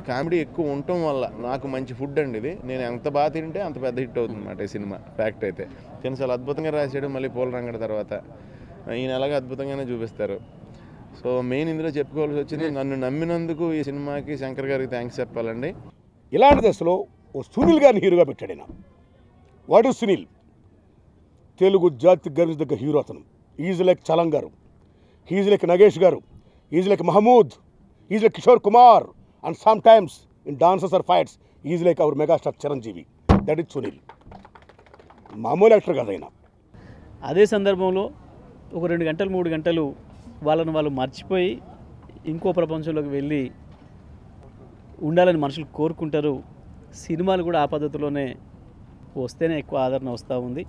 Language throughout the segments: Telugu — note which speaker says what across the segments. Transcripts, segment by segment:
Speaker 1: కామెడీ ఎక్కువ ఉండటం వల్ల నాకు మంచి ఫుడ్ అండి ఇది. నేను ఎంత బాగా తింటే అంత పెద్ద హిట్ అవుతుంది అన్నమాట ఈ సినిమా. ఫ్యాక్ట్ అయితే చాలా అద్భుతంగా రాసాడు. మళ్ళీ పూల రంగడి తర్వాత ఈయన అలాగే అద్భుతంగానే చూపిస్తారు. సో మెయిన్ ఇందులో చెప్పుకోవాల్సి వచ్చింది, నన్ను నమ్మినందుకు ఈ సినిమాకి శంకర్ గారికి థ్యాంక్స్ చెప్పాలండి.
Speaker 2: ఇలాంటి దశలో ఓ సునీల్ గారిని హీరోగా పెట్టాడు ఆయన. వాడు సునీల్ తెలుగు జాతి గర్వించదగ్గ హీరో. అతను ఈజ్ లైక్ చలం గారు, he's like Nagesh garu, he's like Mahmood, he's like Kishore Kumar, and sometimes in dances or fights he's like our megastar Chiranjeevi. That is Sunil. మామూలు యాక్టర్ కాదు ఆయన.
Speaker 3: అదే సందర్భంలో ఒక 2 గంటలు 3 గంటలు వాళ్ళను వాళ్ళు మర్చిపోయి ఇంకో ప్రపంచంలోకి వెళ్ళి ఉండాలని మనుషులు కోరుకుంటారు. సినిమాలు కూడా ఆ పద్ధతిలోనే వస్తేనే ఎక్కువ ఆదరణ వస్తూ ఉంది.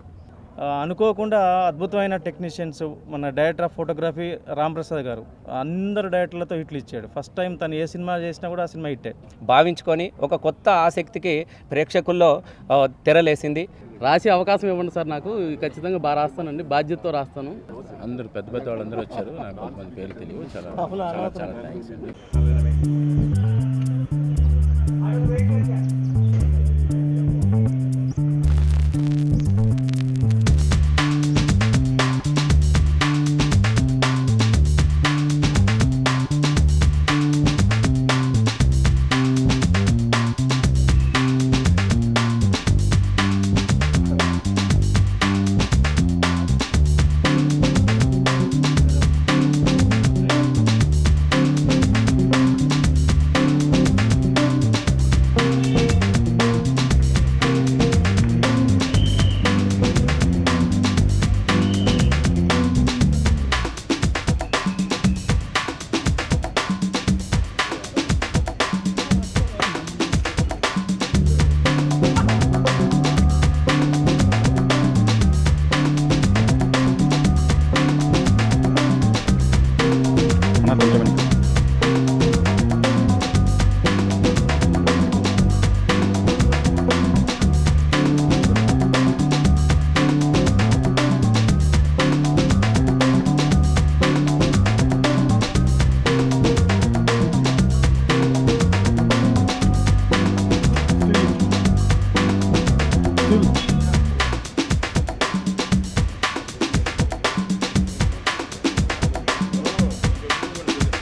Speaker 4: అనుకోకుండా అద్భుతమైన టెక్నీషియన్స్, మన డైరెక్టర్ ఆఫ్ ఫోటోగ్రఫీ రాంప్రసాద్ గారు అందరు డైరెక్టర్లతో హిట్లు ఇచ్చాడు. ఫస్ట్ టైం తను ఏ సినిమా చేసినా కూడా ఆ సినిమా హిట్టే
Speaker 5: భావించుకొని ఒక కొత్త ఆసక్తికి ప్రేక్షకుల్లో తెరలేసింది.
Speaker 6: రాసే అవకాశం ఇవ్వండి సార్, నాకు ఖచ్చితంగా బాగా రాస్తానండి, బాధ్యతతో రాస్తాను.
Speaker 7: అందరూ పెద్ద పెద్ద వాళ్ళందరూ వచ్చారు, నాకు కొంతమంది పేర్లు తెలియవు. చాలా చాలా చాలా థ్యాంక్స్ అండి.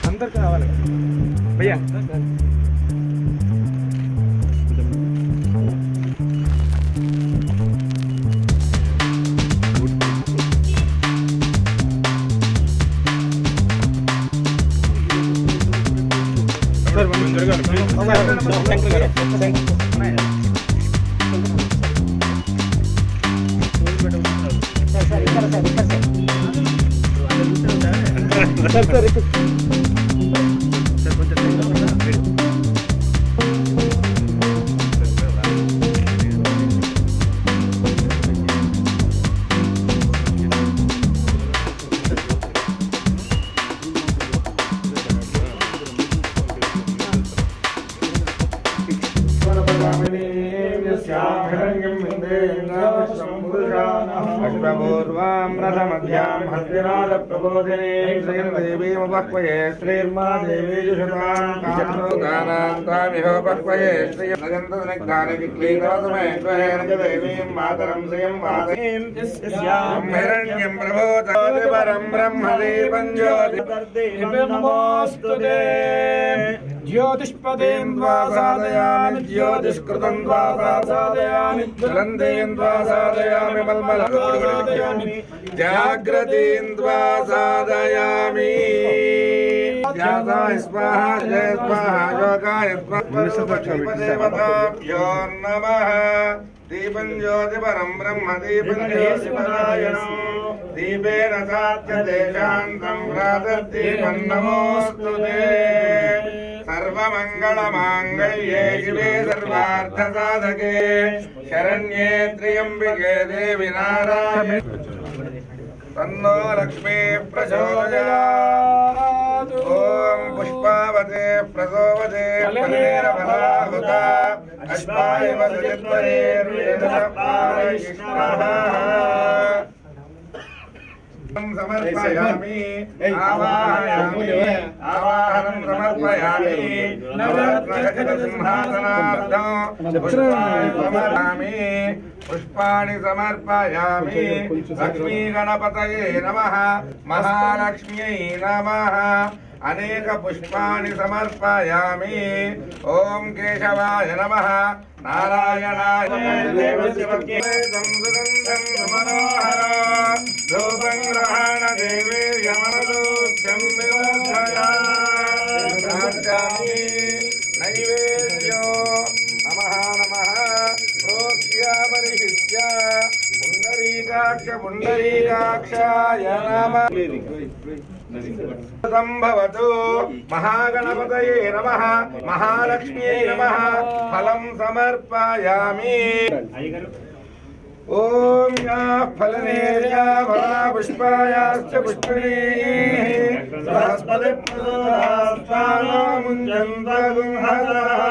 Speaker 4: అందరికి రావాలి భయ్యా.
Speaker 8: ज्योतिष्पदेन्द्वासादयामि ज्योतिष्कृतं द्वासादयामि ज्वलन्तेन्द्वासादयामि मल्मलसादयामि जाग्रतीन्द्वासादयामि ध्यासाय स्वाहा जय स्वाहा योगाय स्वाहा नमः दीपं ज्योतिपरं ब्रह्म दीपं ज्योतिपरायणं दीपेन साध्यते शान्तं प्रातर्दीपं नमोऽस्तुते सर्वमङ्गलमाङ्गल्ये शिवे सर्वार्थसाधके शरण्ये त्र्यम्बके देवी नारायणे तन्नो लक्ष्मी प्रचोदयात्। ॐ पुष्पावते प्रसोवते फलेरफलाहुता अश्वाय वसतिर्वेदसप्तारयिष्णः సమర్పయామి ఆవాహయామి ఆవాహనం సమర్పయామి నవరత్న సింహాసనార్థం పుష్పాణి సమర్పయామి పుష్పాణి సమర్పయామి లక్ష్మీ గణపతయే నమః మహాలక్ష్మ్యై నమః అనేక పుష్పాణి సమర్పయామి ఓం కేశవాయ నమః నారాయణాయ రూపం గ్రహణ దేవీర్యమనదోక్షం నివర్ధయామి నైవేద్యో నమః నమః ప్రోక్ష్య పరిహిష్య పుండరీకాక్ష పుండరీకాక్షాయ నమః సంభవతు మహాగణపతయే నమః మహాలక్ష్మ్యై నమః ఫలం సమర్పయామి ఓం యా ఫలనేర్యా ఫలా పుష్పాయాశ్చ పుష్పిణీః బృహస్పతి ప్రసోదాస్తానముంజంతగుంహసః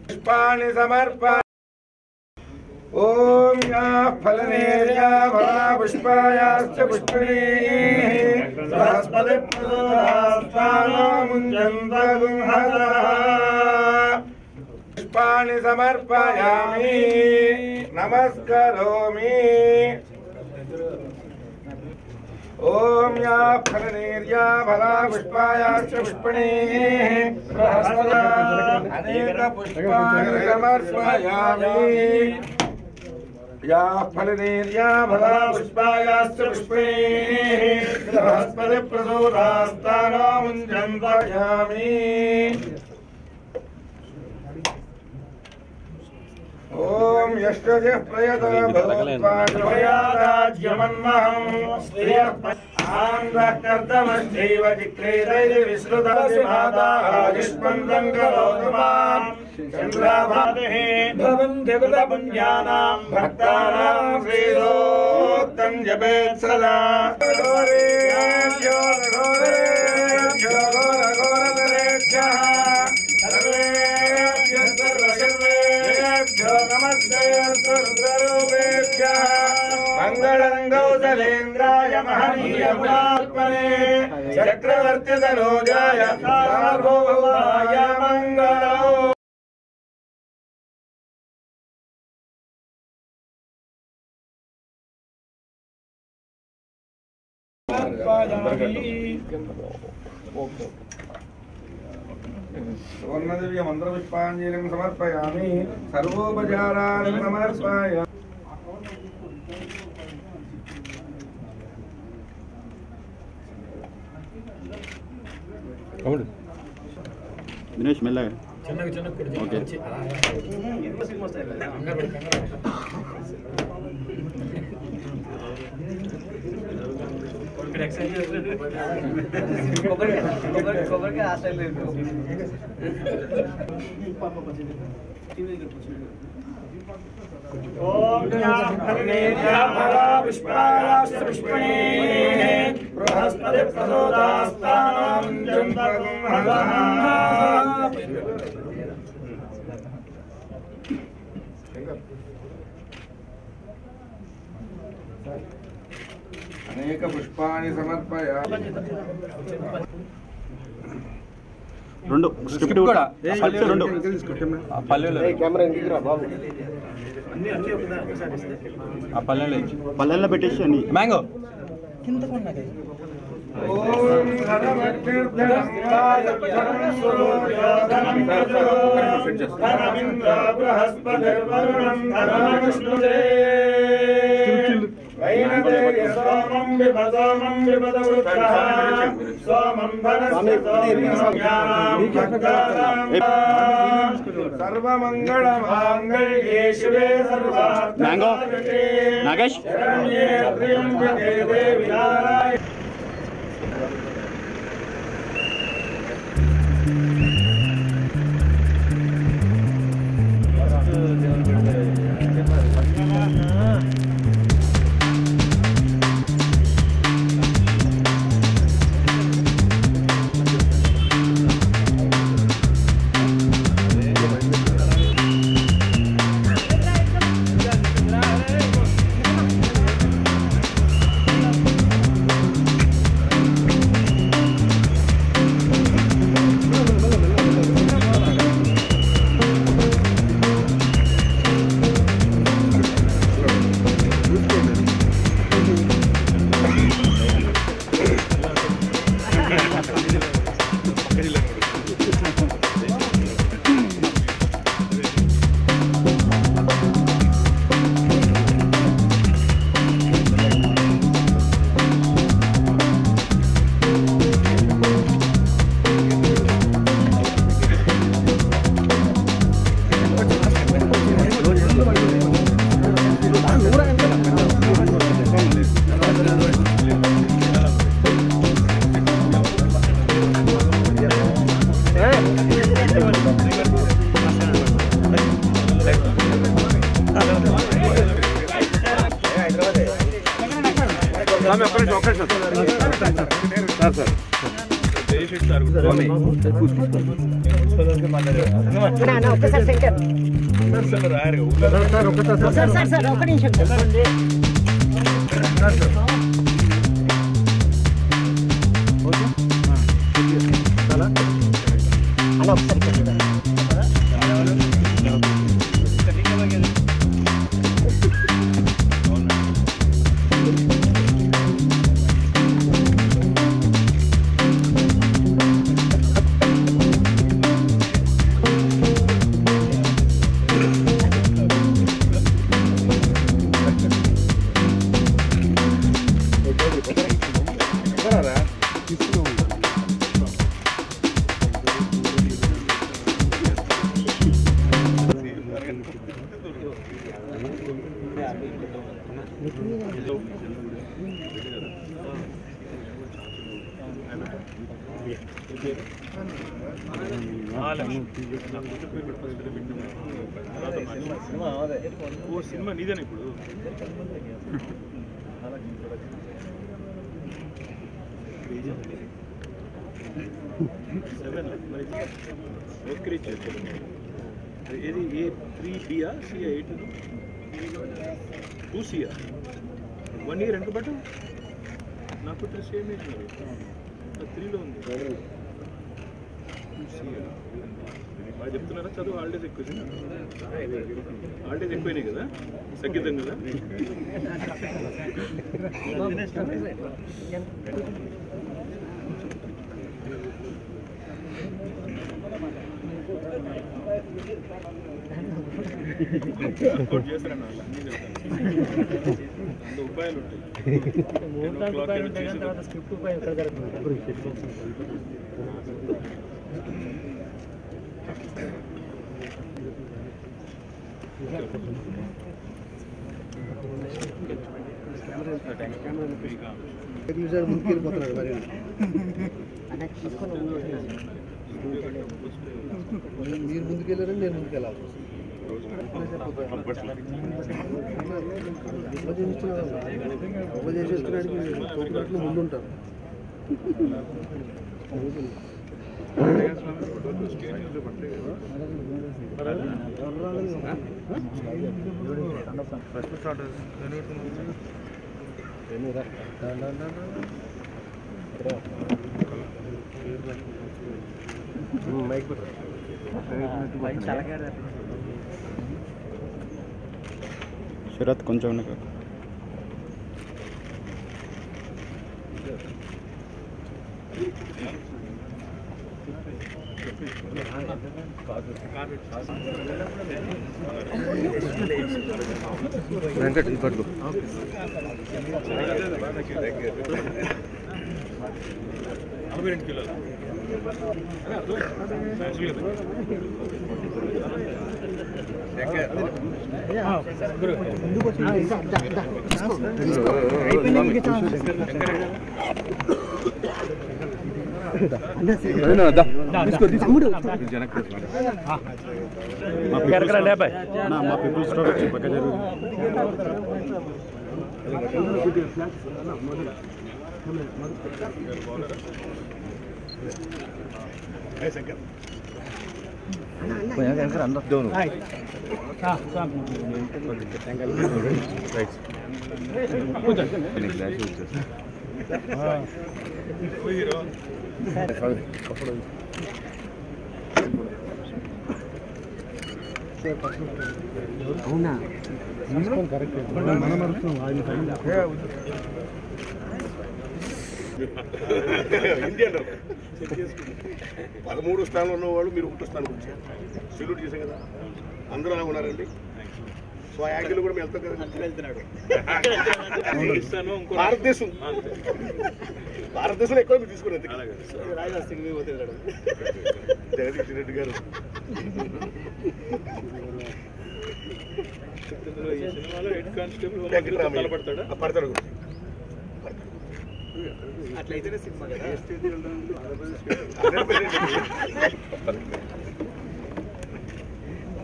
Speaker 8: పుష్పాణి సమర్పయామి ఓం యా ఫలనేర్యా ఫలా పుష్పాయాశ్చ పుష్పిణీః బృహస్పతి ప్రసోదాస్తానముంజంతగుంహసః పుష్పాణి సమర్పయామి నమస్కరోమి ఓం యా ఫలనేర్యా ఫలా పుష్పాయాశ్చ పుష్పిణీః బృహస్పతి అనేక పుష్పాణి సమర్పయామి యా ఫలనేర్యా ఫలా పుష్పాయాశ్చ పుష్పిణీః బృహస్పతి ప్రసోదాస్తానముంజంతయామి ఓం యశ్చ ప్రయత భవత్వాజ్యమన్మహం ఆంధ్రకర్తమశ్చైవ చిక్రేతైః విశ్రుతాదిమాదాయుష్మంతం కరోతు మాం చంద్రాభాతిః భవంతి కృతపుణ్యానాం భక్తానాం శ్రీరోక్తం జపేత్ సదా మంగళం గౌతలేంద్రాయ మహనీయ గుణాత్మనే చక్రవర్తి తనూజాయ సార్వభౌమాయ మంగళం. సువర్ణదివ్య మంత్రపుష్పాంజలిం సమర్పయామి సర్వోపచారాన్ని సమర్పయామి.
Speaker 9: దినేష్ మెల్లగా ఓకే
Speaker 8: ఓం ఫలనేర్యా ఫలా పుష్పాయాశ్చ పుష్పిణీః బృహస్పతి ప్రసోదాస్తానముంజంతగుంహసః అనేక పుష్పాణి సమర్పయామి.
Speaker 9: రెండు స్క్రిప్ట్ కూడా రెండు పల్లెల్లో పెట్టేసి అన్ని
Speaker 5: మ్యాంగో
Speaker 8: ఓం ధనమింద్ర బృహస్పతిర్వరుణం ధనవిష్ణుదే వైనదేయ సోమం విపదోమం విపదవృత్తః సోమం ధనస్య సోమ్యానాం భక్తానాం సర్వమంగళమాంగళ్యే శివే సర్వార్థసాధకే
Speaker 9: నాగేష్
Speaker 8: శరణ్యే త్ర్యంబకే దేవి నారాయణి. సినిమా నీదేనా ఇప్పుడు ఏది ఏ 3Bయా సియా 8 2Cయా 1 ఇయర్ ఎంత బట్ నాకు సేమ్ ఏజ్ మరి 3లో ఉంది 2Cయా బాగా చెప్తున్నారా చదువు హాలిడేస్ ఎక్కువ హాలిడేస్ ఎక్కువైనాయి కదా తగ్గిద్దాం కదా చేస్తాను ఉపాయాలు ముందుకెళ్ళిపోతున్నాడు మరి మీరు ముందుకెళ్ళారని నేను ముందుకెళ్ళాలి చేసేస్తున్నాడు ముందుంటారు
Speaker 9: శరత్ కొంచెం
Speaker 1: వెంకట్ పట్టుకో
Speaker 9: మా పీపుల్ స్టోర్ వచ్చి పక్క జరుగు
Speaker 2: అవునా కరెక్ట్
Speaker 10: 13 స్థానంలో ఉన్నవాళ్ళు మీరు 1 స్థానం వచ్చారు. సెల్యూట్ చేశాం కదా, అందరూ అలా ఉన్నారండి. సో ఆ యాక్టివ్ కూడా మేము వెళ్తాం కదా. భారతదేశంలో ఎక్కువ మీరు తీసుకున్నారు. జగదీష్ రెడ్డి గారు పడతాడు.
Speaker 8: అట్లయితేనే సినిమా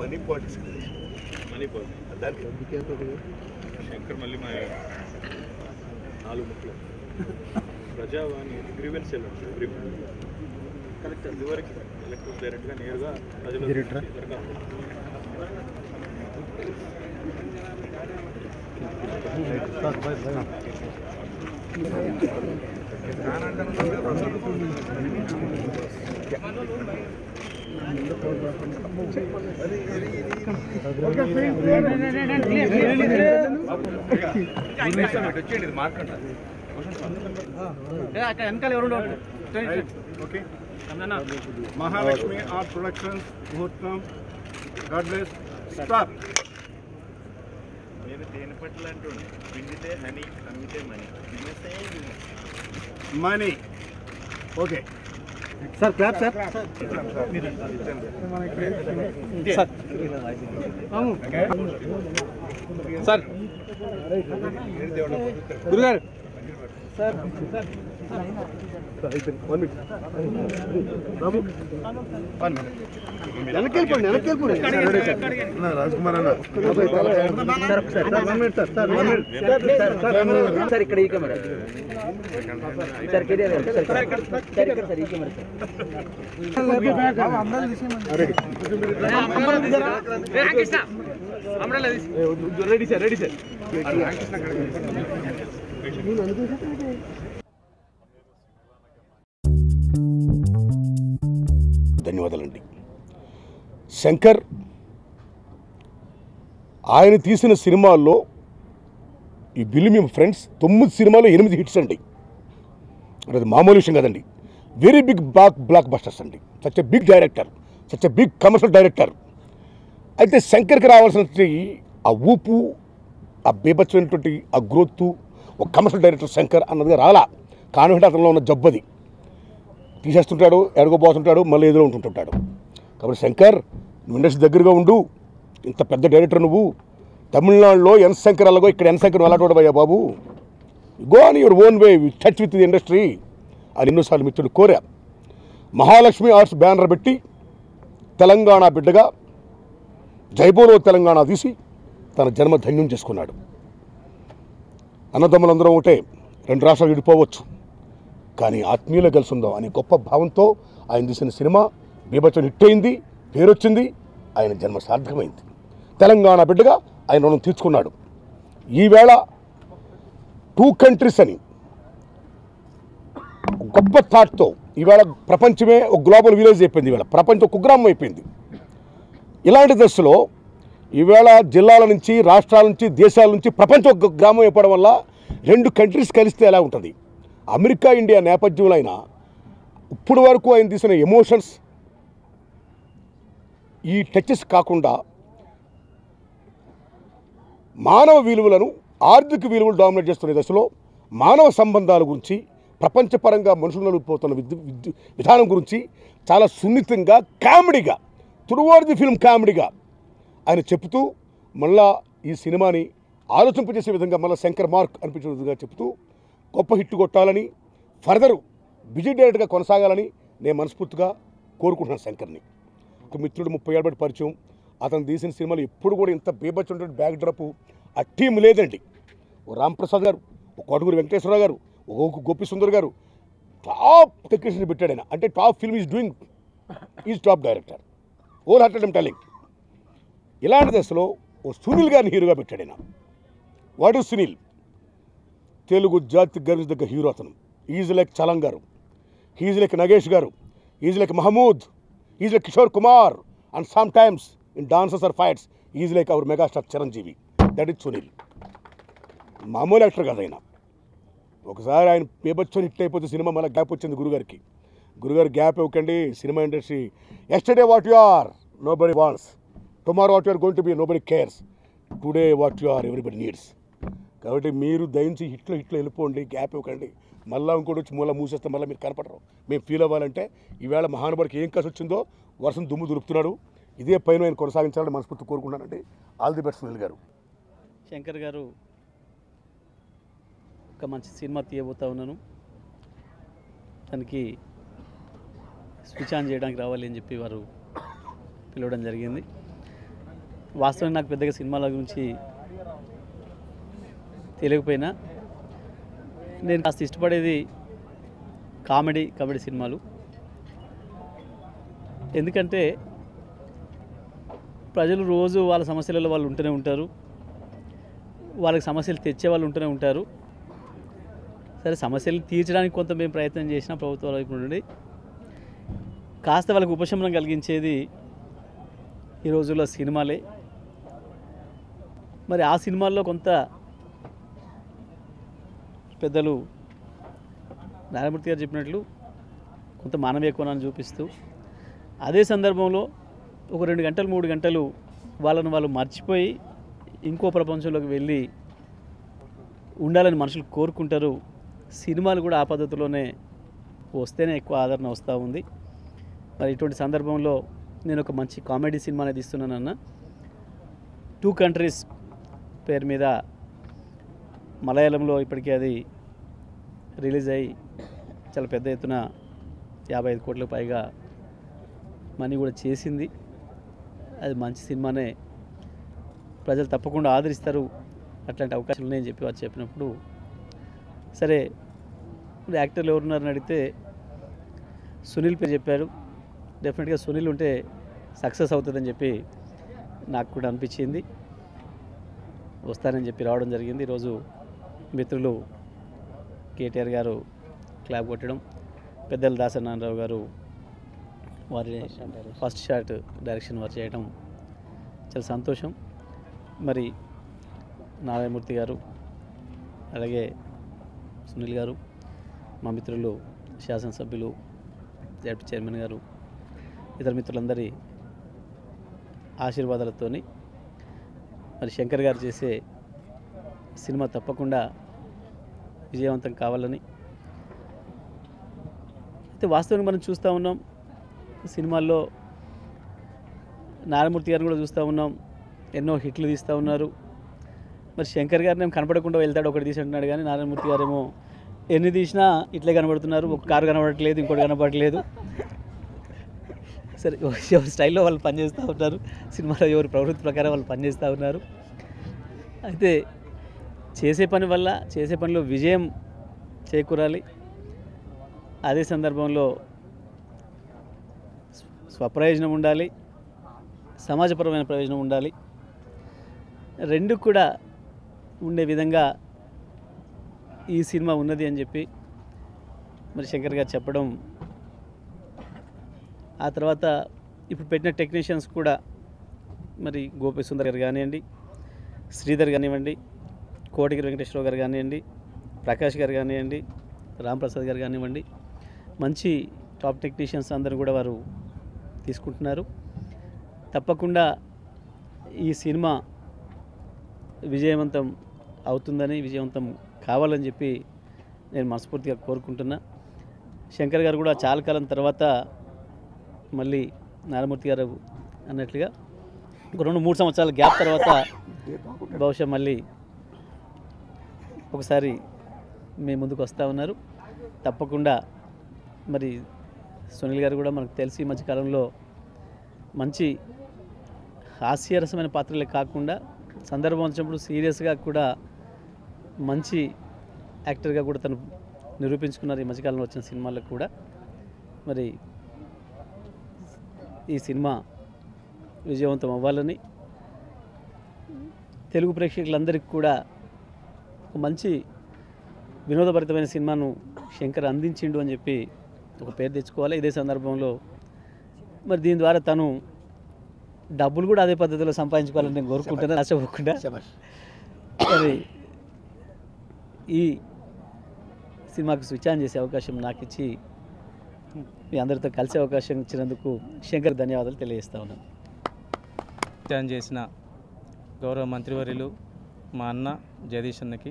Speaker 10: మనీ పాలిటిక్స్
Speaker 8: శంకర్ మళ్ళీ మా 4 ముక్కలు ప్రజావాణి గ్రీవెన్స్ సెల్ ఉంటుంది. కలెక్టర్ ఇదివరకు కలెక్టర్ డైరెక్ట్గా నేరుగా ప్రజలు
Speaker 10: మహాలక్ష్మి ఆర్ట్ ప్రొడక్షన్స్ ముహూర్తం గాడ్ బ్లెస్ స్టాప్.
Speaker 1: నేను తేనెపట్ల అంటుండే పిండితే హనీ అమ్మితే money
Speaker 10: money. Okay
Speaker 4: sir clap sir. Sir గురుగారు
Speaker 10: రాజ్కుమార్ అన్న
Speaker 6: సార్ ఇక్కడ ఈ కెమెరా సార్ సార్ ఈ camera
Speaker 4: ready sir ready sir.
Speaker 2: ధన్యవాదాలండి. శంకర్ ఆయన తీసిన సినిమాల్లో ఈ బిల్లు మీ ఫ్రెండ్స్ 9 సినిమాలు 8 హిట్స్ అండి. అంటే అది మామూలు విషయం కదండి. వెరీ బిగ్ బ్లాక్ బస్టర్స్ అండి. Such a big director, such a big commercial director. అయితే శంకర్కి రావాల్సిన ఆ ఊపు, ఆ బీభత్సమైనటువంటి ఆ గ్రోత్, ఒక కమర్షియల్ డైరెక్టర్ శంకర్ అన్నదిగా రాలా. కాన్ఫిడెంట్ అతనిలో ఉన్న జబ్బది. తీసేస్తుంటాడు, ఎడగబోతుంటాడు, మళ్ళీ ఎదురు ఉంటుంటాడు. కాబట్టి శంకర్ నువ్వు ఇండస్ట్రీ దగ్గరగా ఉండు. ఇంత పెద్ద డైరెక్టర్ నువ్వు. తమిళనాడులో ఎన్ శంకర్ అలాగో ఇక్కడ ఎన్ శంకర్ అలాంటి బాబు. Go on your own way, touch with the industry అని ఎన్నోసార్లు మిత్రుడు కోరా. మహాలక్ష్మి ఆర్ట్స్ బ్యానర్ పెట్టి తెలంగాణ బిడ్డగా జైబోలో తెలంగాణ తీసి తన జన్మ ధన్యం చేసుకున్నాడు. అన్నదమ్ములందరం ఒకటే, 2 రాష్ట్రాలు విడిపోవచ్చు కానీ ఆత్మీయులు కలిసి ఉందాం అనే గొప్ప భావంతో ఆయన తీసిన సినిమా బీభత్సం హిట్ అయింది, పేరు వచ్చింది, ఆయన జన్మ సార్థకమైంది. తెలంగాణ బిడ్డగా ఆయన రుణం తీర్చుకున్నాడు. ఈవేళ 2 కంట్రీస్ అని గొప్ప థాట్తో ఈవేళ ప్రపంచమే ఒక గ్లోబల్ విలేజ్ అయిపోయింది. ఈవేళ ప్రపంచం కుగ్రామం అయిపోయింది. ఇలాంటి దశలో ఈవేళ జిల్లాల నుంచి, రాష్ట్రాల నుంచి, దేశాల నుంచి ప్రపంచం ఒక గ్రామం అయిపోవడం వల్ల 2 కంట్రీస్ కలిస్తే ఎలా ఉంటుంది? అమెరికా ఇండియా నేపథ్యంలో అయినా ఇప్పుడు వరకు ఆయన తీసిన ఎమోషన్స్, ఈ టచెస్ కాకుండా మానవ విలువలను, ఆర్థిక విలువలు డామినేట్ చేస్తున్న దశలో మానవ సంబంధాల గురించి, ప్రపంచపరంగా మనుషులు నలిగిపోతున్న విధానం గురించి చాలా సున్నితంగా, కామెడీగా, త్రూఅవుట్ ది ఫిల్మ్ కామెడీగా ఆయన చెప్తూ మళ్ళా ఈ సినిమాని ఆలోచింపజేసే విధంగా మళ్ళీ శంకర్ మార్క్ అనిపించే విధంగా చెప్తూ గొప్ప హిట్ కొట్టాలని, ఫర్దర్ బిజీ డైరెక్టర్గా కొనసాగాలని నేను మనస్ఫూర్తిగా కోరుకుంటున్నాను శంకర్ని. ఒక మిత్రుడు 30 ఏళ్ళ బట్టి పరిచయం. అతను తీసిన సినిమాలు ఎప్పుడు కూడా ఇంత బీభత్సమైనటువంటి బ్యాక్ డ్రాప్ ఆ టీం లేదండి. ఓ రాంప్రసాద్ గారు, ఒక కోటగురి వెంకటేశ్వరరావు గారు, ఒక గోపి సుందర్ గారు, టాప్ టెక్నీషియన్ పెట్టాడు ఆయన. అంటే top film is doing, is top director, wholehearted I'm telling. ఇలాంటి దశలో ఓ సునీల్ గారిని హీరోగా పెట్టాడు ఆయన. వాడు సునీల్ తెలుగు జాతి గర్వించదగ్గ హీరో. అతను ఈజ్ లైక్ చలం గారు, he's like Nagesh garu, he's like Mahmood, he's like Kishore Kumar, and sometimes in dances or fights he's like our megastar Chiranjeevi. That is Sunil. మామూలు యాక్టర్ కాదు ఆయన. ఒకసారి ఆయన బీభత్సం హిట్ అయిపోతే సినిమా మళ్ళీ గ్యాప్ వచ్చింది గురుగారికి. గురుగారు గ్యాప్ ఇవ్వకండి, cinema industry yesterday what you are nobody wants, tomorrow what you are going to be nobody cares, today what you are everybody needs. కాబట్టి మీరు దయించి హిట్లో వెళ్ళిపోండి, గ్యాప్ ఇవ్వకండి. మళ్ళీ ఇంకోటి వచ్చి మూల మూసేస్తే మళ్ళీ మీరు కనపడరు. మేము ఫీల్ అవ్వాలంటే ఈవేళ మహానుభావుడికి ఏం కసి వచ్చిందో వర్షం దుమ్ము దులుపుతున్నాడు. ఇదే పైన ఆయన కొనసాగించాలని మనస్ఫూర్తి కోరుకుంటున్నానండి. ఆల్ ది బెస్ట్ సునీల్ గారు.
Speaker 3: శంకర్ గారు ఒక మంచి సినిమా తీయబోతా ఉన్నాను, దానికి స్విచ్ ఆన్ చేయడానికి రావాలి అని చెప్పి వారు పిలవడం జరిగింది. వాస్తవానికి నాకు పెద్దగా సినిమాల గురించి తెలియకపోయినా నేను కాస్త ఇష్టపడేది కామెడీ సినిమాలు. ఎందుకంటే ప్రజలు రోజు వాళ్ళ సమస్యలలో వాళ్ళు ఉంటూనే ఉంటారు, వాళ్ళకి సమస్యలు తెచ్చే వాళ్ళు ఉంటూనే ఉంటారు. సరే, సమస్యలు తీర్చడానికి కొంత మేము ప్రయత్నం చేసిన ప్రభుత్వాల వైపు నుండి కాస్త వాళ్ళకి ఉపశమనం కలిగించేది ఈ రోజుల్లో సినిమాలే. మరి ఆ సినిమాల్లో కొంత పెద్దలు నారాయణమూర్తి గారు చెప్పినట్లు కొంత మానవీయ కోణాన్ని చూపిస్తూ, అదే సందర్భంలో ఒక 2 గంటలు 3 గంటలు వాళ్ళను వాళ్ళు మర్చిపోయి ఇంకో ప్రపంచంలోకి వెళ్ళి ఉండాలని మనుషులు కోరుకుంటారు. సినిమాలు కూడా ఆ పద్ధతిలోనే వస్తేనే ఎక్కువ ఆదరణ వస్తూ ఉంది. మరి ఇటువంటి సందర్భంలో నేను ఒక మంచి కామెడీ సినిమా అనేది ఇస్తున్నానన్న. 2 కంట్రీస్ పేరు మీద మలయాళంలో ఇప్పటికీ అది రిలీజ్ అయ్యి చాలా పెద్ద ఎత్తున 55 కోట్లకు పైగా మనీ కూడా చేసింది. అది మంచి సినిమానే, ప్రజలు తప్పకుండా ఆదరిస్తారు, అట్లాంటి అవకాశాలు ఉన్నాయని చెప్పి వారు చెప్పినప్పుడు సరే, ఇప్పుడు యాక్టర్లు ఎవరున్నారని అడిగితే సునీల్ పేరు చెప్పారు. డెఫినెట్గా సునీల్ ఉంటే సక్సెస్ అవుతుందని చెప్పి నాకు కూడా అనిపించింది. వస్తానని చెప్పి రావడం జరిగింది. ఈరోజు మిత్రులు కేటీఆర్ గారు క్లాప్ కొట్టడం, పెద్దల దాసనారాయణరావు గారు వారి ఫస్ట్ షాట్ డైరెక్షన్ వారు చేయడం చాలా సంతోషం. మరి నారాయణమూర్తి గారు, అలాగే సునీల్ గారు, మా మిత్రులు శాసనసభ్యులు, జడ్పీ చైర్మన్ గారు, ఇతర మిత్రులందరి ఆశీర్వాదాలతోని మరి శంకర్ గారు చేసే సినిమా తప్పకుండా విజయవంతం కావాలని. అయితే వాస్తవంగా మనం చూస్తూ ఉన్నాం, సినిమాల్లో నారాయణమూర్తి గారిని కూడా చూస్తూ ఉన్నాం, ఎన్నో హిట్లు తీస్తూ ఉన్నారు. మరి శంకర్ గారిని ఏం కనపడకుండా వెళ్తాడు, ఒకటి తీసి అంటున్నాడు, కానీ నారాయణమూర్తి గారేమో ఎన్ని తీసినా ఇట్లే కనబడుతున్నారు. ఒక కారు కనబడట్లేదు, ఇంకోటి కనబడట్లేదు. సరే, ఎవరి స్టైల్లో వాళ్ళు పనిచేస్తూ ఉన్నారు, సినిమాలో ఎవరి ప్రవృత్తి ప్రకారం వాళ్ళు పనిచేస్తూ ఉన్నారు. అయితే చేసే పనిలో విజయం చేకూరాలి. అదే సందర్భంలో స్వప్రయోజనం ఉండాలి, సమాజపరమైన ప్రయోజనం ఉండాలి. రెండు కూడా ఉండే విధంగా ఈ సినిమా ఉన్నది అని చెప్పి మరి శంకర్ గారు చెప్పడం, ఆ తర్వాత ఇప్పుడు పెట్టిన టెక్నీషియన్స్ కూడా మరి గోపి సుందర్ గారు కానివ్వండి, శ్రీధర్ కానివ్వండి, కోటిగిరి వెంకటేశ్వరరావు గారు కానివ్వండి, ప్రకాష్ గారు కానివ్వండి, రాంప్రసాద్ గారు కానివ్వండి, మంచి టాప్ టెక్నీషియన్స్ అందరూ కూడా వారు తీసుకుంటున్నారు. తప్పకుండా ఈ సినిమా విజయవంతం అవుతుందని, విజయవంతం కావాలని చెప్పి నేను మనస్ఫూర్తిగా కోరుకుంటున్నా. శంకర్ గారు కూడా చాలా కాలం తర్వాత మళ్ళీ నారాయణమూర్తి గారు అన్నట్లుగా ఒక 2-3 సంవత్సరాల గ్యాప్ తర్వాత బహుశా మళ్ళీ ఒకసారి మీ ముందుకు వస్తూ ఉన్నారు. తప్పకుండా మరి సునీల్ గారు కూడా మనకు తెలిసి ఈ మధ్యకాలంలో మంచి హాస్యరసమైన పాత్రలే కాకుండా సందర్భం వచ్చినప్పుడు సీరియస్గా కూడా మంచి యాక్టర్గా కూడా తను నిరూపించుకున్నారు. ఈ మధ్యకాలంలో వచ్చిన సినిమాలకు కూడా మరి ఈ సినిమా విజయవంతం అవ్వాలని, తెలుగు ప్రేక్షకులందరికీ కూడా ఒక మంచి వినోదభరితమైన సినిమాను శంకర్ అందించిండు అని చెప్పి ఒక పేరు తెచ్చుకోవాలి. ఇదే సందర్భంలో మరి దీని ద్వారా తను డబ్బులు కూడా అదే పద్ధతిలో సంపాదించుకోవాలని నేను కోరుకుంటున్నాను, నష్టపోకుండా. మరి ఈ సినిమాకు స్విచ్ ఆన్ చేసే అవకాశం నాకు ఇచ్చి మీ అందరితో కలిసే అవకాశం ఇచ్చినందుకు శంకర్ ధన్యవాదాలు తెలియజేస్తా ఉన్నాను.
Speaker 4: స్విచ్ ఆన్ చేసిన గౌరవ మంత్రివర్యులు మా అన్న జగదీష్ అన్నకి,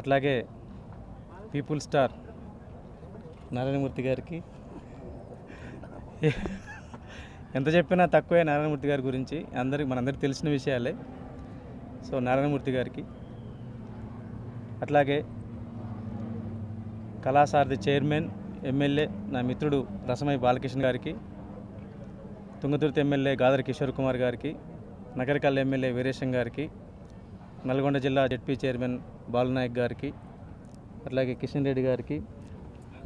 Speaker 4: అట్లాగే పీపుల్ స్టార్ నారాయణమూర్తి గారికి, ఎంత చెప్పినా తక్కువే నారాయణమూర్తి గారి గురించి, మనందరికీ తెలిసిన విషయాలే. సో నారాయణమూర్తి గారికి, అట్లాగే కళాసారథి చైర్మన్ ఎమ్మెల్యే నా మిత్రుడు రసమయ్య బాలకృష్ణ గారికి, తుంగతుర్తి ఎమ్మెల్యే గాదరి కిషోర్ కుమార్ గారికి, నగరికల్ ఎమ్మెల్యే వీరేశం గారికి, నల్గొండ జిల్లా జడ్పీ చైర్మన్ బాలునాయక్ గారికి, అట్లాగే కిషన్ రెడ్డి గారికి,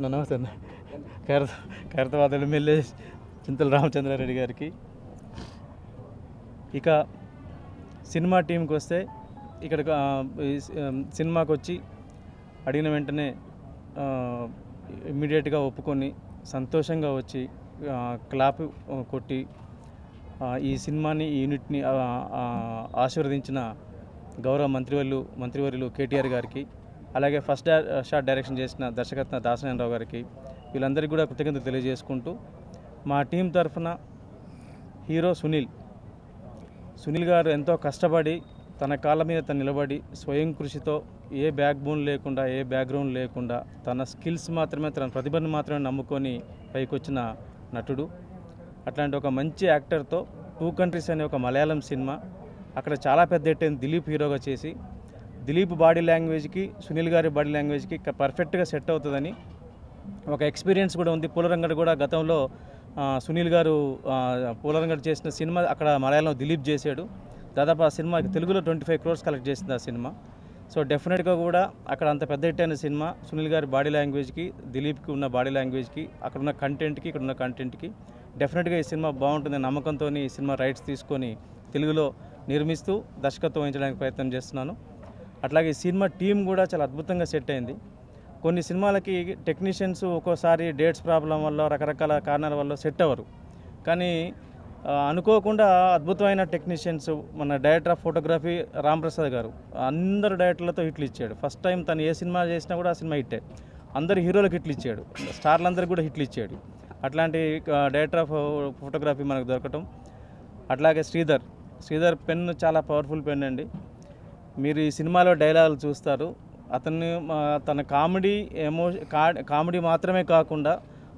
Speaker 4: నమస్తే ఖైరతాబాద్ ఎమ్మెల్యే చింతల రామచంద్రారెడ్డి గారికి. ఇక సినిమా టీంకి వస్తే ఇక్కడ సినిమాకి వచ్చి అడిగిన వెంటనే ఇమ్మీడియట్గా ఒప్పుకొని సంతోషంగా వచ్చి క్లాప్ కొట్టి ఈ సినిమాని ఈ యూనిట్ని ఆశీర్వదించిన గౌరవ మంత్రివర్యులు కేటీఆర్ గారికి, అలాగే ఫస్ట్ షాట్ డైరెక్షన్ చేసిన దర్శకత్వ దాసనారాయణరావు గారికి, వీళ్ళందరికీ కూడా కృతజ్ఞతలు తెలియజేసుకుంటూ మా టీం తరఫున హీరో సునీల్ గారు ఎంతో కష్టపడి తన కాళ్ళ మీద తను నిలబడి స్వయం కృషితో ఏ బ్యాక్ బోన్ లేకుండా ఏ బ్యాక్గ్రౌండ్ లేకుండా తన స్కిల్స్ మాత్రమే తన ప్రతిభను మాత్రమే నమ్ముకొని పైకొచ్చిన నటుడు. అట్లాంటి ఒక మంచి యాక్టర్తో 2 కంట్రీస్ అనే ఒక మలయాళం సినిమా అక్కడ చాలా పెద్ద ఎట్టైన దిలీప్ హీరోగా చేసి దిలీప్ బాడీ లాంగ్వేజ్కి సునీల్ గారి బాడీ లాంగ్వేజ్కి పర్ఫెక్ట్గా సెట్ అవుతుందని ఒక ఎక్స్పీరియన్స్ కూడా ఉంది. పూలరంగడ్ కూడా గతంలో సునీల్ గారు పూలరంగడ్ చేసిన సినిమా అక్కడ మలయాళంలో దిలీప్ చేశాడు. దాదాపు ఆ సినిమా తెలుగులో 25 crores కలెక్ట్ చేసింది ఆ సినిమా. సో డెఫినెట్గా కూడా అక్కడ అంత పెద్ద హిట్ అయిన సినిమా సునీల్ గారి బాడీ లాంగ్వేజ్కి, దిలీప్కి ఉన్న బాడీ లాంగ్వేజ్కి, అక్కడ ఉన్న కంటెంట్కి, ఇక్కడ ఉన్న కంటెంట్కి డెఫినెట్గా ఈ సినిమా బాగుంటుందని నమ్మకంతో ఈ సినిమా రైట్స్ తీసుకొని తెలుగులో నిర్మిస్తూ దర్శకత్వం వహించడానికి ప్రయత్నం చేస్తున్నాను. అట్లాగే ఈ సినిమా టీం కూడా చాలా అద్భుతంగా సెట్ అయింది. కొన్ని సినిమాలకి టెక్నీషియన్స్ ఒక్కోసారి డేట్స్ ప్రాబ్లం వల్ల రకరకాల కారణాల వల్ల సెట్ అవ్వరు. కానీ అనుకోకుండా అద్భుతమైన టెక్నీషియన్స్ మన డైరెక్టర్ ఆఫ్ ఫోటోగ్రఫీ రాంప్రసాద్ గారు అందరు డైరెక్టర్లతో హిట్లు ఇచ్చాడు. ఫస్ట్ టైం తను ఏ సినిమా చేసినా కూడా ఆ సినిమా హిట్టే. అందరు హీరోలకు హిట్లు ఇచ్చాడు, స్టార్లందరికీ కూడా హిట్లు ఇచ్చాడు. అట్లాంటి డైరెక్టర్ ఆఫ్ ఫోటోగ్రఫీ మనకు దొరకటం. అట్లాగే శ్రీధర్ పెన్ చాలా పవర్ఫుల్ పెన్ అండి. మీరు ఈ సినిమాలో డైలాగులు చూస్తారు. అతన్ని తన కామెడీ మాత్రమే కాకుండా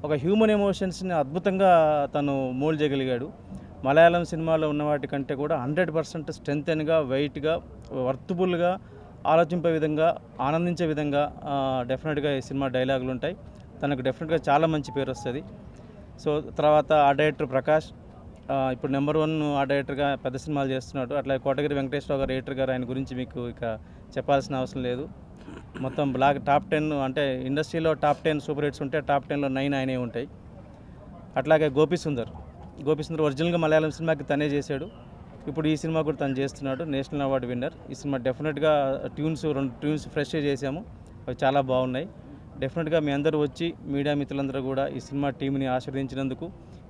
Speaker 4: ఒక హ్యూమన్ ఎమోషన్స్ని అద్భుతంగా తను మోల్డ్ చేయగలిగాడు. మలయాళం సినిమాలో ఉన్న వాటి కంటే కూడా 100% స్ట్రెంగ్తెన్గా, వెయిట్గా, వర్తబుల్గా, ఆలోచింపే విధంగా, ఆనందించే విధంగా డెఫినెట్గా ఈ సినిమా డైలాగులు ఉంటాయి. తనకు డెఫినెట్గా చాలా మంచి పేరు వస్తుంది. సో తర్వాత ఆ డైరెక్టర్ ప్రకాష్ ఇప్పుడు నెంబర్ 1 ఆ డైరెక్టర్గా పెద్ద సినిమాలు చేస్తున్నాడు. అట్లా కోటగిరి వెంకటేశ్వరరావు గారు ఎడిటర్ గారు, ఆయన గురించి మీకు ఇక చెప్పాల్సిన అవసరం లేదు. మొత్తం టాప్ 10 అంటే ఇండస్ట్రీలో టాప్ 10 సూపర్ హిట్స్ ఉంటే టాప్ 10లో 9 ఆయనే ఉంటాయి. అట్లాగే గోపీసుందర్ ఒరిజినల్గా మలయాళం సినిమాకి తనే చేశాడు. ఇప్పుడు ఈ సినిమా కూడా తను చేస్తున్నాడు, నేషనల్ అవార్డు విన్నర్. ఈ సినిమా డెఫినెట్గా 2 ట్యూన్స్ ఫ్రెష్గా చేశాము, అవి చాలా బాగున్నాయి. డెఫినెట్గా మీ అందరూ వచ్చి మీడియా మిత్రులందరూ కూడా ఈ సినిమా టీంని ఆశీర్వదించినందుకు,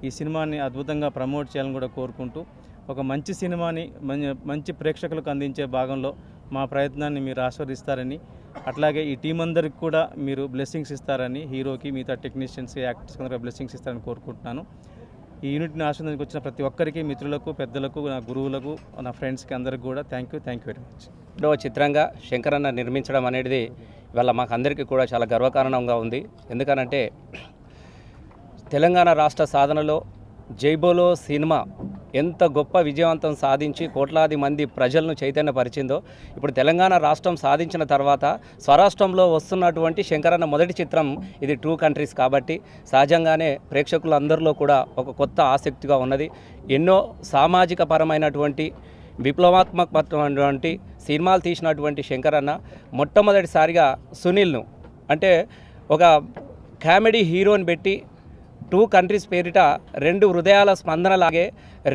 Speaker 4: ఈ సినిమాని అద్భుతంగా ప్రమోట్ చేయాలని కూడా కోరుకుంటూ, ఒక మంచి సినిమాని మంచి ప్రేక్షకులకు అందించే భాగంలో మా ప్రయత్నాన్ని మీరు ఆస్వాదిస్తారని, అట్లాగే ఈ టీం అందరికి కూడా మీరు బ్లెస్సింగ్స్ ఇస్తారని, హీరోకి, మిగతా టెక్నీషియన్స్, యాక్టర్స్ అందరూ బ్లెస్సింగ్స్ ఇస్తారని కోరుకుంటున్నాను. ఈ యూనిట్ని ఆస్వాదించడానికి వచ్చిన ప్రతి ఒక్కరికి, మిత్రులకు, పెద్దలకు, నా గురువులకు, నా ఫ్రెండ్స్కి అందరికి కూడా థ్యాంక్ యూ వెరీ మచ్.
Speaker 5: చిత్రంగా శంకరన్న నిర్మించడం అనేది ఇవాళ మాకు అందరికీ కూడా చాలా గర్వకారణంగా ఉంది. ఎందుకనంటే తెలంగాణ రాష్ట్ర సాధనలో జైబోలో సినిమా ఎంత గొప్ప విజయవంతం సాధించి కోట్లాది మంది ప్రజలను చైతన్యపరిచిందో, ఇప్పుడు తెలంగాణ రాష్ట్రం సాధించిన తర్వాత స్వరాష్ట్రంలో వస్తున్నటువంటి శంకరన్న మొదటి చిత్రం ఇది 2 కంట్రీస్ కాబట్టి సహజంగానే ప్రేక్షకులందరిలో కూడా ఒక కొత్త ఆసక్తిగా ఉన్నది. ఎన్నో సామాజిక పరమైనటువంటి విప్లవాత్మకమైనటువంటి సినిమాలు తీసినటువంటి శంకరన్న మొట్టమొదటిసారిగా సునీల్ను అంటే ఒక కామెడీ హీరోని పెట్టి 2 కంట్రీస్ పేరిట 2 హృదయాల స్పందనలాగే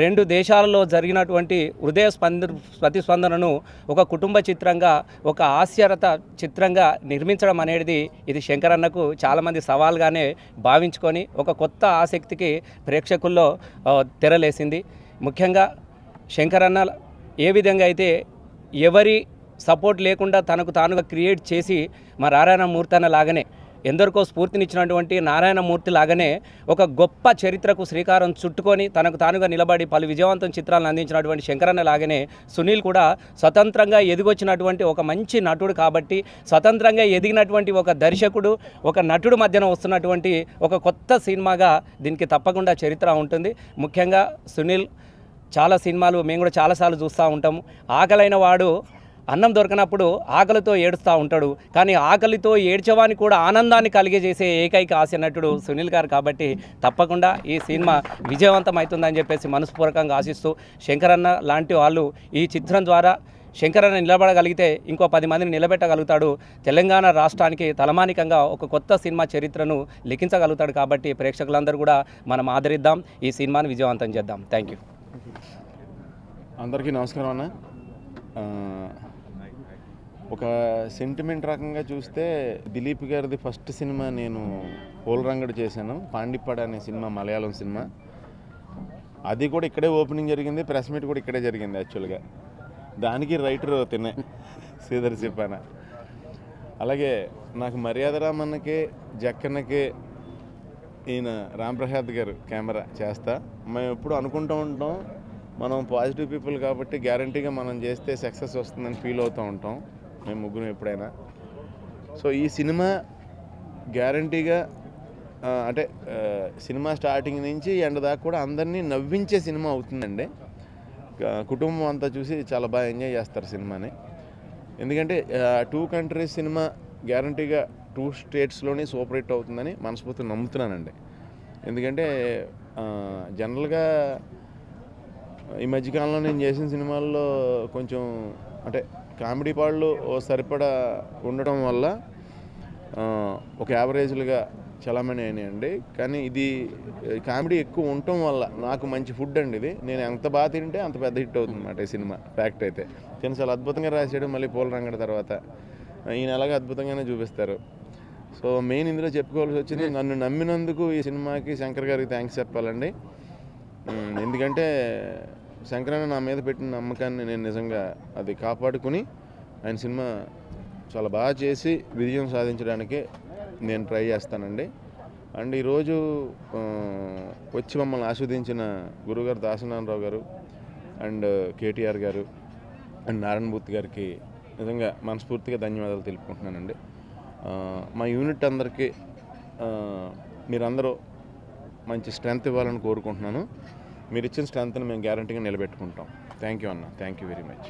Speaker 5: 2 దేశాలలో జరిగినటువంటి హృదయ ప్రతిస్పందనను ఒక కుటుంబ చిత్రంగా, ఒక హాస్యరత చిత్రంగా నిర్మించడం అనేది ఇది శంకరన్నకు చాలామంది సవాల్గానే భావించుకొని ఒక కొత్త ఆసక్తికి ప్రేక్షకుల్లో తెరలేసింది. ముఖ్యంగా శంకరన్న ఏ విధంగా అయితే ఎవరి సపోర్ట్ లేకుండా తనకు తానుగా క్రియేట్ చేసి మా నారాయణమూర్తి అన్న లాగానే, ఎందరికో స్ఫూర్తినిచ్చినటువంటి నారాయణమూర్తి లాగానే ఒక గొప్ప చరిత్రకు శ్రీకారం చుట్టుకొని తనకు తానుగా నిలబడి పలు విజయవంతం చిత్రాలను అందించినటువంటి శంకరన్న లాగానే సునీల్ కూడా స్వతంత్రంగా ఎదిగొచ్చినటువంటి ఒక మంచి నటుడు కాబట్టి, స్వతంత్రంగా ఎదిగినటువంటి ఒక దర్శకుడు, ఒక నటుడు మధ్యన వస్తున్నటువంటి ఒక కొత్త సినిమాగా దీనికి తప్పకుండా చరిత్ర ఉంటుంది. ముఖ్యంగా సునీల్ చాలా సినిమాలు మేము కూడా చాలాసార్లు చూస్తూ ఉంటాము. ఆకలైన వాడు అన్నం దొరకనప్పుడు ఆకలితో ఏడుస్తూ ఉంటాడు, కానీ ఆకలితో ఏడ్చేవాని కూడా ఆనందాన్ని కలిగజేసే ఏకైక హాస్య నటుడు సునీల్ గారు కాబట్టి తప్పకుండా ఈ సినిమా విజయవంతం అవుతుందని చెప్పేసి మనస్పూర్వకంగా ఆశిస్తూ, శంకరన్న లాంటి వాళ్ళు ఈ చిత్రం ద్వారా శంకర్ అన్న నిలబడగలిగితే ఇంకో 10 మందిని నిలబెట్టగలుగుతాడు. తెలంగాణ రాష్ట్రానికి తలమానికంగా ఒక కొత్త సినిమా చరిత్రను లిఖించగలుగుతాడు. కాబట్టి ప్రేక్షకులందరూ కూడా మనం ఆదరిద్దాం, ఈ సినిమాని విజయవంతం చేద్దాం. Thank you.
Speaker 1: అందరికీ నమస్కారం అన్న. ఒక సెంటిమెంట్ రకంగా చూస్తే దిలీప్ గారిది ఫస్ట్ సినిమా నేను పోలరంగడు చేశాను. పాండిప్పడ అనే సినిమా, మలయాళం సినిమా. అది కూడా ఇక్కడే ఓపెనింగ్ జరిగింది, ప్రెస్ మీట్ కూడా ఇక్కడే జరిగింది. యాక్చువల్గా దానికి రైటర్ తినే శ్రీధర్ చెప్పాన. అలాగే నాకు మర్యాద రామన్నకి, జక్కన్నకి, ఈయన రాంప్రసాద్ గారు కెమెరా చేస్తా. మేము ఎప్పుడు అనుకుంటూ ఉంటాం, మనం పాజిటివ్ పీపుల్ కాబట్టి గ్యారంటీగా మనం చేస్తే సక్సెస్ వస్తుందని ఫీల్ అవుతూ ఉంటాం మేము ముగ్గురు ఎప్పుడైనా. సో ఈ సినిమా గ్యారంటీగా అంటే సినిమా స్టార్టింగ్ నుంచి ఎండ్ దాకా కూడా అందరినీ నవ్వించే సినిమా అవుతుందండి. కుటుంబం అంతా చూసి చాలా బాగా ఎంజాయ్ చేస్తారు సినిమాని. ఎందుకంటే 2 కంట్రీస్ సినిమా గ్యారంటీగా 2 స్టేట్స్లోనే సూపర్ హిట్ అవుతుందని మనస్ఫూర్తిగా నమ్ముతున్నానండి. ఎందుకంటే జనరల్గా ఈ మధ్యకాలంలో నేను చేసిన సినిమాల్లో కొంచెం అంటే కామెడీ పాళ్ళు సరిపడా ఉండటం వల్ల ఒక యావరేజ్లుగా చలామణి అయినాయండి. కానీ ఇది కామెడీ ఎక్కువ ఉండటం వల్ల నాకు మంచి ఫుడ్ అండి ఇది. నేను ఎంత బాగా తింటే అంత పెద్ద హిట్ అవుతుంది అన్నమాట ఈ సినిమా. ఫ్యాక్ట్ అయితే నేను చాలా అద్భుతంగా రాశాడు. మళ్ళీ పోలరంగడి తర్వాత ఈయన అలాగే అద్భుతంగానే చూపిస్తారు. సో మెయిన్ ఇందులో చెప్పుకోవాల్సి వచ్చింది, నన్ను నమ్మినందుకు ఈ సినిమాకి శంకర్ గారికి థ్యాంక్స్ చెప్పాలండి. ఎందుకంటే శంకరన్న నా మీద పెట్టిన నమ్మకాన్ని నేను నిజంగా అది కాపాడుకుని ఆయన సినిమా చాలా బాగా చేసి విజయం సాధించడానికి నేను ట్రై చేస్తానండి. అండ్ ఈరోజు వచ్చి మమ్మల్ని ఆస్వాదించిన గురుగారు దాసనారాయణరావు గారు అండ్ కేటీఆర్ గారు అండ్ నారాయణమూర్తి గారికి నిజంగా మనస్ఫూర్తిగా ధన్యవాదాలు తెలుపుకుంటున్నానండి. మా యూనిట్ అందరికీ మీరందరూ మంచి స్ట్రెంగ్త్ ఇవ్వాలని కోరుకుంటున్నాను. మీరు ఇచ్చిన స్ట్రెంగ్త్ని మేము గ్యారంటీగా నిలబెట్టుకుంటాం. థ్యాంక్ యూ అన్న, థ్యాంక్ యూ వెరీ మచ్.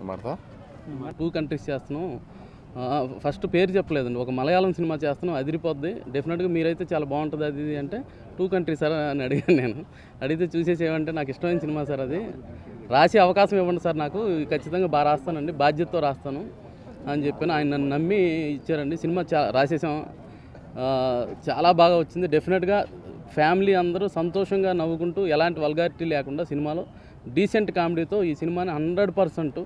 Speaker 1: మారుతా
Speaker 11: 2 కంట్రీస్ చేస్తున్నాం. ఫస్ట్ పేరు చెప్పలేదండి, ఒక మలయాళం సినిమా చేస్తున్నాం, అదిరిపోద్ది, డెఫినెట్గా మీరైతే చాలా బాగుంటుంది అది ఇది అంటే 2 కంట్రీస్ సార్ అని అడిగాను. నేను అడిగితే చూసేసి ఏమంటే నాకు ఇష్టమైన సినిమా సార్, అది రాసే అవకాశం ఇవ్వండి సార్, నాకు ఖచ్చితంగా బాగా రాస్తానండి, బాధ్యతతో రాస్తాను అని చెప్పాను. ఆయన నన్ను నమ్మి ఇచ్చారండి. సినిమా రాసేసాం, చాలా బాగా వచ్చింది. డెఫినెట్గా ఫ్యామిలీ అందరూ సంతోషంగా నవ్వుకుంటూ ఎలాంటి వల్గారిటీ లేకుండా సినిమాలో డీసెంట్ కామెడీతో ఈ సినిమాని 100%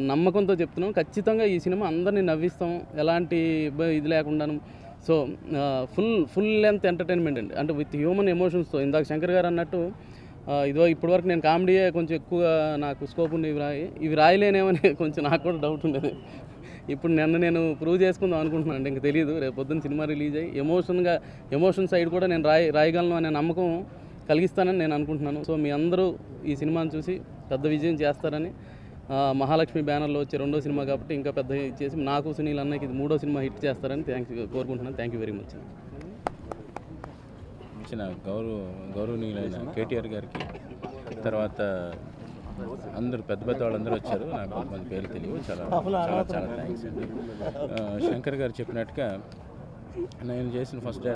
Speaker 11: నమ్మకంతో చెప్తున్నాం. ఖచ్చితంగా ఈ సినిమా అందరినీ నవ్విస్తాం, ఎలాంటి ఇది లేకుండాను. సో ఫుల్ లెంత్ ఎంటర్టైన్మెంట్ అండి, అంటే విత్ హ్యూమన్ ఎమోషన్స్తో. ఇందాక శంకర్ గారు అన్నట్టు ఇదో ఇప్పటివరకు నేను కామెడీయే కొంచెం ఎక్కువగా నాకు స్కోప్ ఉంది, ఇవి రాయలేనేమని కొంచెం నాకు కూడా డౌట్ ఉండేది. ఇప్పుడు నేను ప్రూవ్ చేసుకుందాం అనుకుంటున్నాను అండి, ఇంక తెలియదు. రేపు పొద్దున్న సినిమా రిలీజ్ అయ్యి ఎమోషన్ సైడ్ కూడా నేను రాయగలను అనే నమ్మకం కలిగిస్తానని నేను అనుకుంటున్నాను. సో మీ అందరూ ఈ సినిమాని చూసి పెద్ద విజయం చేస్తారని, మహాలక్ష్మి బ్యానర్లో వచ్చే 2వ సినిమా కాబట్టి ఇంకా పెద్ద చేసి నాకు సునీల్ అన్నకి ఇది 3వ సినిమా హిట్ చేస్తారని కోరుకుంటున్నాను. Thank you very much.
Speaker 7: ఇచ్చిన గౌరవనీయులైన కేటీఆర్ గారికి, తర్వాత అందరూ పెద్ద వాళ్ళందరూ వచ్చారు, నాకు కొంతమంది పేర్లు తెలియవు. చాలా చాలా చాలా థ్యాంక్స్ అండి. శంకర్ గారు చెప్పినట్టుగా నేను చేసిన ఫస్ట్